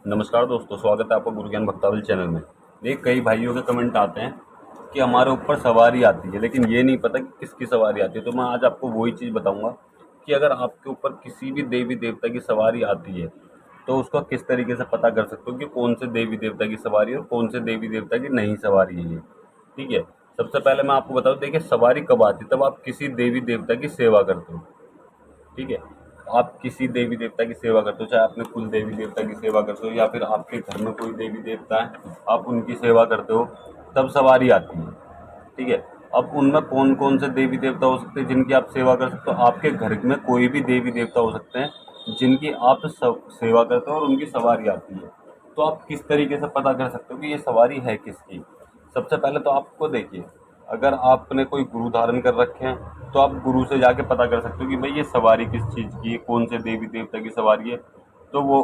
नमस्कार दोस्तों, स्वागत है आपका गुरु ज्ञान भक्तावली चैनल में। देखिए, कई भाइयों के कमेंट आते हैं कि हमारे ऊपर सवारी आती है, लेकिन ये नहीं पता कि किसकी सवारी आती है। तो मैं आज आपको वही चीज़ बताऊंगा कि अगर आपके ऊपर किसी भी देवी देवता की सवारी आती है तो उसका किस तरीके से पता कर सकते हो कि कौन से देवी देवता की सवारी है और कौन से देवी देवता की नहीं सवारी है ये। ठीक है। सबसे पहले मैं आपको बताऊँ, देखिए सवारी कब आती है, तब आप किसी देवी देवता की सेवा करते हो। ठीक है। आप किसी देवी देवता की सेवा करते हो, चाहे अपने कुल देवी देवता की सेवा करते हो या फिर आपके घर में कोई देवी देवता है, आप उनकी सेवा करते हो, तब सवारी आती है। ठीक है। अब उनमें कौन कौन से देवी देवता हो सकते हैं जिनकी आप सेवा कर सकते हो? आपके घर में कोई भी देवी देवता हो सकते हैं जिनकी आप सेवा करते हो और उनकी सवारी आती है। तो आप किस तरीके से पता कर सकते हो कि ये सवारी है किसकी? सबसे पहले तो आपको देखिए, अगर आपने कोई गुरु धारण कर रखे हैं तो आप गुरु से जाके पता कर सकते हो कि भाई ये सवारी किस चीज़ की है, कौन से देवी देवता की सवारी है। तो वो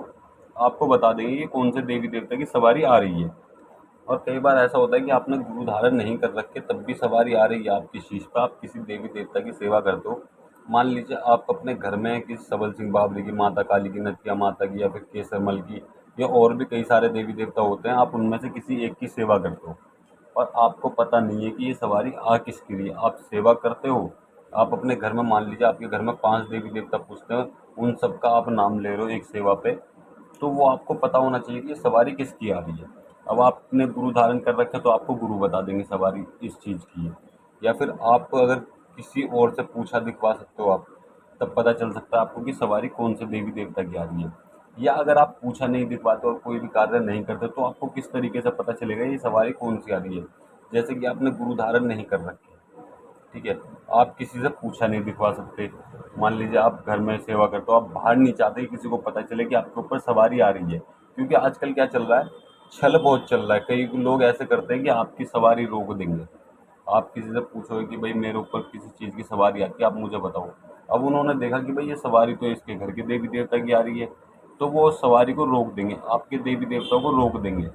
आपको बता देंगे कि कौन से देवी देवता की सवारी आ रही है। और कई बार ऐसा होता है कि आपने गुरु धारण नहीं कर रखे तब भी सवारी आ रही है आपकी शीश पर, आप किसी देवी देवता की सेवा करते हो। मान लीजिए आप अपने घर में किसी सबल सिंह बाबरी की, माता काली की, नथिया माता की या फिर केसरमल की, या और भी कई सारे देवी देवता होते हैं, आप उनमें से किसी एक की सेवा करते हो और आपको पता नहीं है कि ये सवारी आ किसके लिए। आप सेवा करते हो, आप अपने घर में मान लीजिए आपके घर में 5 देवी देवता पूजते हैं, उन सबका आप नाम ले रहे हो एक सेवा पे, तो वो आपको पता होना चाहिए कि ये सवारी किसकी आ रही है। अब आपने गुरु धारण कर रखा है तो आपको गुरु बता देंगे सवारी इस चीज़ की है। या फिर आप अगर किसी और से पूछा दिखवा सकते हो आप, तब पता चल सकता है आपको कि सवारी कौन से देवी देवता की आ रही है। या अगर आप पूछा नहीं दिखवाते और कोई भी कार्य नहीं करते तो आपको किस तरीके से पता चलेगा ये सवारी कौन सी आ रही है? जैसे कि आपने गुरु धारण नहीं कर रखी, ठीक है, आप किसी से पूछा नहीं दिखवा सकते। मान लीजिए आप घर में सेवा करते हो, आप बाहर नहीं चाहते कि किसी को पता चले कि आपके ऊपर सवारी आ रही है, क्योंकि आजकल क्या चल रहा है, छल बहुत चल रहा है। कई लोग ऐसे करते हैं कि आपकी सवारी रोक देंगे। आप किसी से पूछोगे कि भाई मेरे ऊपर किसी चीज़ की सवारी आती है, आप मुझे बताओ। अब उन्होंने देखा कि भाई ये सवारी तो इसके घर के देवी देवता की आ रही है, तो वो उस सवारी को रोक देंगे, आपके देवी देवताओं को रोक देंगे।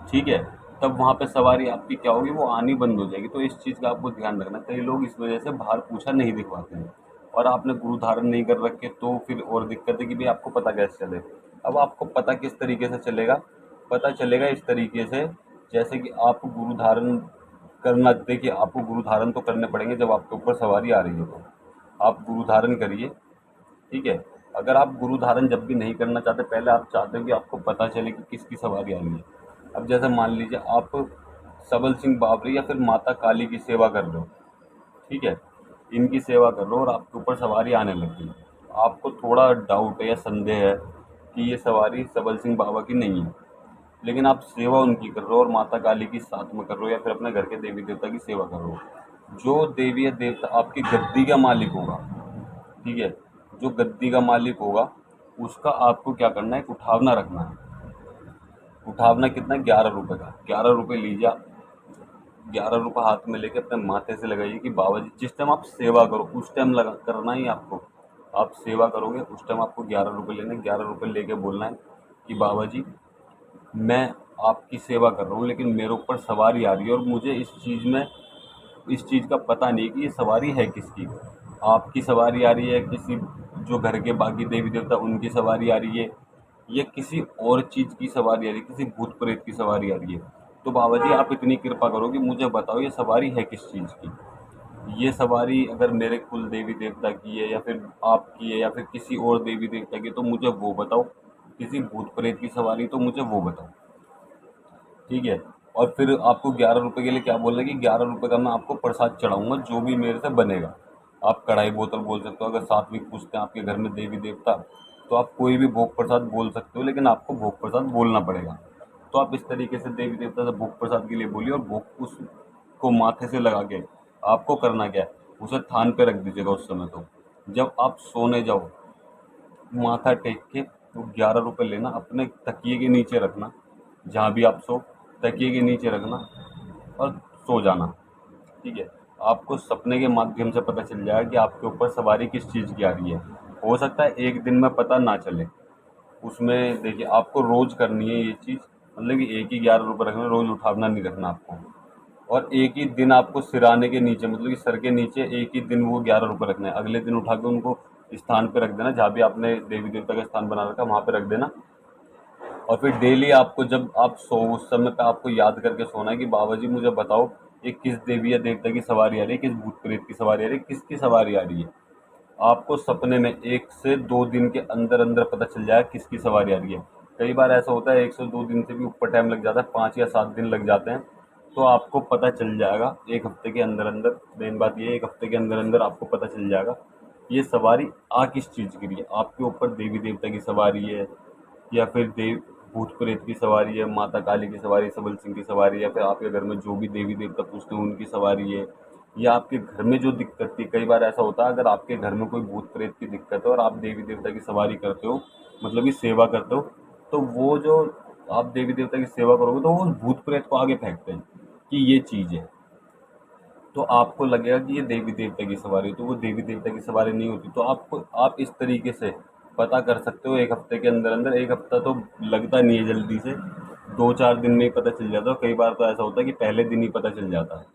ठीक है। तब वहाँ पे सवारी आपकी क्या होगी, वो आनी बंद हो जाएगी। तो इस चीज़ का आपको ध्यान रखना। कई लोग इस वजह से बाहर पूछा नहीं दिखवाते हैं और आपने गुरु धारण नहीं कर रखे तो फिर और दिक्कत है कि भाई आपको पता कैसे चले। अब आपको पता किस तरीके से चलेगा? पता चलेगा इस तरीके से, जैसे कि आप गुरु धारण करना, देखिए आपको गुरु धारण तो करने पड़ेंगे जब आपके ऊपर सवारी आ रही है तो आप गुरु धारण करिए। ठीक है। अगर आप गुरु धारण जब भी नहीं करना चाहते, पहले आप चाहते हो कि आपको पता चले कि किसकी सवारी आ रही है। अब जैसे मान लीजिए आप सबल सिंह बाबरी या फिर माता काली की सेवा कर रहे हो, ठीक है, इनकी सेवा कर रहे हो और आपके ऊपर सवारी आने लग गई। आपको थोड़ा डाउट है या संदेह है कि ये सवारी सबल सिंह बाबा की नहीं है, लेकिन आप सेवा उनकी कर रहे हो और माता काली की साथ में कर रहे हो या फिर अपने घर के देवी देवता की सेवा कर रहे हो। जो देवी या देवता आपकी गद्दी का मालिक होगा, ठीक है, जो गद्दी का मालिक होगा उसका आपको क्या करना है, एक उठावना रखना है। उठावना कितना? 11 रुपये का। 11 रुपये लीजिए आप। 11 रुपये हाथ में लेके अपने माथे से लगाइए कि बाबा जी, जिस टाइम आप सेवा करो उस टाइम लगा करना ही आपको। आप सेवा करोगे उस टाइम आपको 11 रुपये लेने, 11 रुपये लेके बोलना है कि बाबा जी, मैं आपकी सेवा कर रहा हूँ लेकिन मेरे ऊपर सवारी आ रही है और मुझे इस चीज़ का पता नहीं कि ये सवारी है किसकी। आपकी सवारी आ रही है, किसी जो घर के बाकी देवी देवता उनकी सवारी आ रही है, या किसी और चीज़ की सवारी आ रही है, किसी भूत प्रेत की सवारी आ रही है। तो बाबा जी आप इतनी कृपा करो कि मुझे बताओ ये सवारी है किस चीज़ की। ये सवारी अगर मेरे कुल देवी देवता की है या फिर आपकी है या फिर किसी और देवी देवता की, तो मुझे वो बताओ। किसी भूत प्रेत की सवारी तो मुझे वो बताओ। ठीक है। और फिर आपको 11 रुपये के लिए क्या बोलना है कि 11 रुपये का मैं आपको प्रसाद चढ़ाऊंगा जो भी मेरे से बनेगा। आप कढ़ाई बोतल बोल सकते हो, अगर सात्विक पूजते हैं आपके घर में देवी देवता, तो आप कोई भी भोग प्रसाद बोल सकते हो, लेकिन आपको भोग प्रसाद बोलना पड़ेगा। तो आप इस तरीके से देवी देवता से भोग प्रसाद के लिए बोलिए और भोग उसको माथे से लगा के आपको करना क्या है, उसे थान पे रख दीजिएगा उस समय। तो जब आप सोने जाओ, माथा टेक के वो 11 रुपये लेना, अपने तकिए के नीचे रखना, जहाँ भी आप सो तकिए के नीचे रखना और सो जाना। ठीक है। आपको सपने के माध्यम से पता चल जाएगा कि आपके ऊपर सवारी किस चीज़ की आ रही है। हो सकता है एक दिन में पता ना चले। उसमें देखिए आपको रोज़ करनी है ये चीज़, मतलब कि एक ही 11 रुपये रखना, रोज़ उठावना नहीं रखना आपको। और एक ही दिन आपको सिराने के नीचे, मतलब कि सर के नीचे एक ही दिन वो 11 रुपये रखना है। अगले दिन उठा के उनको स्थान पे रख देना, जहाँ भी आपने देवी देवता का स्थान बना रखा है वहाँ पे रख देना। और फिर डेली आपको जब आप सो उस समय पे आपको याद करके सोना है कि बाबा जी मुझे बताओ ये किस देवी या देवता की सवारी आ रही है, किस भूत प्रेत की सवारी आ रही है, किसकी सवारी आ रही है। आपको सपने में 1 से 2 दिन के अंदर अंदर पता चल जाएगा किसकी सवारी आ रही है। कई बार ऐसा होता है 1 से 2 दिन से भी ऊपर टाइम लग जाता है, 5 या 7 दिन लग जाते हैं। तो आपको पता चल जाएगा 1 हफ्ते के अंदर अंदर। मेन बात ये है 1 हफ्ते के अंदर अंदर आपको पता चल जाएगा ये सवारी आ किस चीज़ की रही है। आपके ऊपर देवी देवता की सवारी है, या फिर देव भूत प्रेत की सवारी है, माता काली की सवारी, सबल सिंह की सवारी है, या फिर आपके घर में जो भी देवी देवता पूजते हैं उनकी सवारी है, या आपके घर में जो दिक्कत थी। कई बार ऐसा होता है अगर आपके घर में कोई भूत प्रेत की दिक्कत है और आप देवी देवता की सवारी करते हो, मतलब कि सेवा करते हो, तो वो जो आप देवी देवता की सेवा करोगे तो वो उस भूत प्रेत को आगे फेंकते हैं कि ये चीज़ है। तो आपको लगेगा कि ये देवी देवता की सवारी है, तो वो देवी देवता की सवारी नहीं होती। तो आप इस तरीके से पता कर सकते हो 1 हफ्ते के अंदर अंदर। 1 हफ्ता तो लगता नहीं है जल्दी से, 2-4 दिन में ही पता चल जाता है। कई बार तो ऐसा होता है कि पहले दिन ही पता चल जाता है।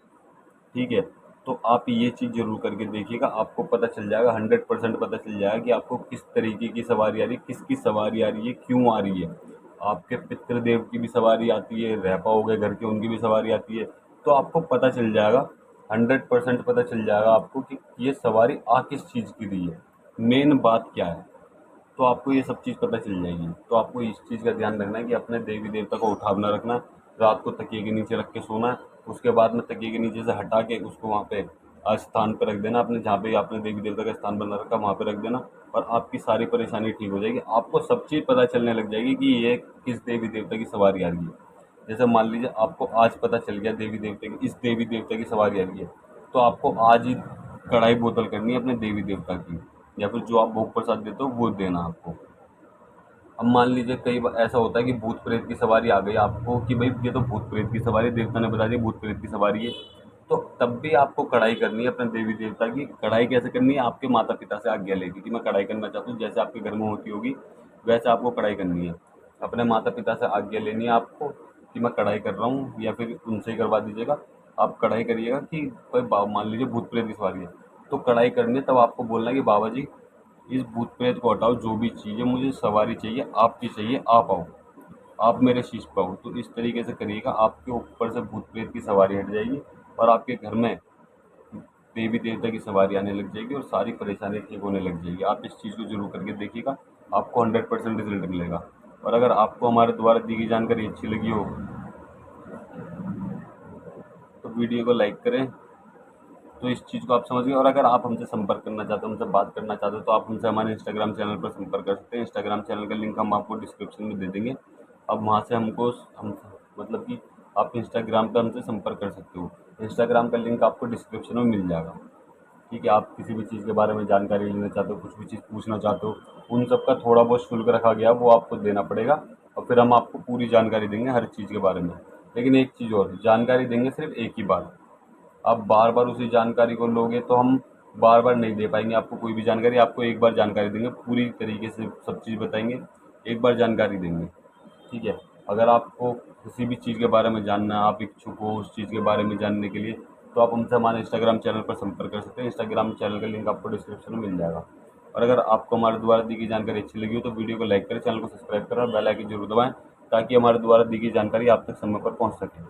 ठीक है, तो आप ये चीज़ ज़रूर करके देखिएगा, आपको पता चल जाएगा, 100% पता चल जाएगा कि आपको किस तरीके की सवारी आ रही है, किसकी सवारी आ रही है, क्यों आ रही है। आपके पितृदेव की भी सवारी आती है, रहपा हो गए घर के, उनकी भी सवारी आती है। तो आपको पता चल जाएगा, 100% पता चल जाएगा आपको कि ये सवारी आ किस चीज़ की रही है, मेन बात क्या है। तो आपको ये सब चीज़ पता चल जाएगी। तो आपको इस चीज़ का ध्यान रखना है कि अपने देवी देवता को उठाव ना रखना, रात को तकिए के नीचे रख के सोना है। उसके बाद में तकिए के नीचे से हटा के उसको वहाँ पे स्थान पर रख देना, अपने जहाँ पे आपने देवी देवता का स्थान बना रखा वहाँ पे रख देना, और आपकी सारी परेशानी ठीक हो जाएगी। आपको सब चीज़ पता चलने लग जाएगी कि ये किस देवी देवता की सवारी आ रही है। जैसे मान लीजिए आपको आज पता चल गया देवी देवता की, इस देवी देवता की सवारी आ रही है, तो आपको आज ही कढ़ाई बोतल करनी है अपने देवी देवता की, या फिर जो आप भोग प्रसाद देते हो वो देना आपको। अब मान लीजिए कई बार ऐसा होता है कि भूत प्रेत की सवारी आ गई आपको कि भाई ये तो भूत प्रेत की सवारी, देवता ने बता दिया भूत प्रेत की सवारी है, तो तब भी आपको कढ़ाई करनी है अपने देवी देवता की। कढ़ाई कैसे करनी है, आपके माता पिता से आज्ञा लेके कि मैं कढ़ाई करना चाहता हूँ, जैसे आपके घर में होती होगी वैसे आपको कढ़ाई करनी है। अपने माता पिता से आज्ञा लेनी है आपको कि मैं कढ़ाई कर रहा हूँ, या फिर उनसे ही करवा दीजिएगा। आप कढ़ाई करिएगा कि भाई मान लीजिए भूत प्रेत की सवारी है, तो कढ़ाई करनी है, तब आपको बोलना है कि बाबा जी इस भूत प्रेत को हटाओ, जो भी चीज़ है मुझे सवारी चाहिए, आपकी चाहिए, आप आओ, आप मेरे शीश पे आओ। तो इस तरीके से करिएगा, आपके ऊपर से भूत प्रेत की सवारी हट जाएगी और आपके घर में देवी देवता की सवारी आने लग जाएगी और सारी परेशानी ठीक होने लग जाएगी। आप इस चीज़ को ज़रूर करके देखिएगा, आपको 100% रिजल्ट मिलेगा। और अगर आपको हमारे द्वारा दी गई जानकारी अच्छी लगी हो तो वीडियो को लाइक करें। तो इस चीज़ को आप समझ गए। और अगर आप हमसे संपर्क करना चाहते हो, हमसे बात करना चाहते हो, तो आप हमसे हमारे इंस्टाग्राम चैनल पर संपर्क कर सकते हैं। इंस्टाग्राम चैनल का लिंक हम आपको डिस्क्रिप्शन में दे देंगे। अब वहाँ से हमको हम मतलब कि आप इंस्टाग्राम पर हमसे संपर्क कर सकते हो। इंस्टाग्राम का लिंक आपको डिस्क्रिप्शन में मिल जाएगा। ठीक है, आप किसी भी चीज़ के बारे में जानकारी लेना चाहते हो, कुछ भी चीज़ पूछना चाहते हो, उन सब का थोड़ा बहुत शुल्क रखा गया है, वो आपको देना पड़ेगा। और फिर हम आपको पूरी जानकारी देंगे हर चीज़ के बारे में। लेकिन एक चीज़ और, जानकारी देंगे सिर्फ एक ही बार। आप बार बार उसी जानकारी को लोगे तो हम बार बार नहीं दे पाएंगे आपको कोई भी जानकारी। आपको एक बार जानकारी देंगे, पूरी तरीके से सब चीज़ बताएंगे, एक बार जानकारी देंगे। ठीक है, अगर आपको किसी भी चीज़ के बारे में जानना है, आप इच्छुक हो उस चीज़ के बारे में जानने के लिए, तो आप हमसे हमारे इंस्टाग्राम चैनल पर संपर्क कर सकते हैं। इंस्टाग्राम चैनल का लिंक आपको डिस्क्रिप्शन में मिल जाएगा। और अगर आपको हमारे द्वारा दी गई जानकारी अच्छी लगी हो तो वीडियो को लाइक करें, चैनल को सब्सक्राइब करें और बेल आइकन जरूर दबाएं, ताकि हमारे द्वारा दी गई जानकारी आप तक समय पर पहुंच सके।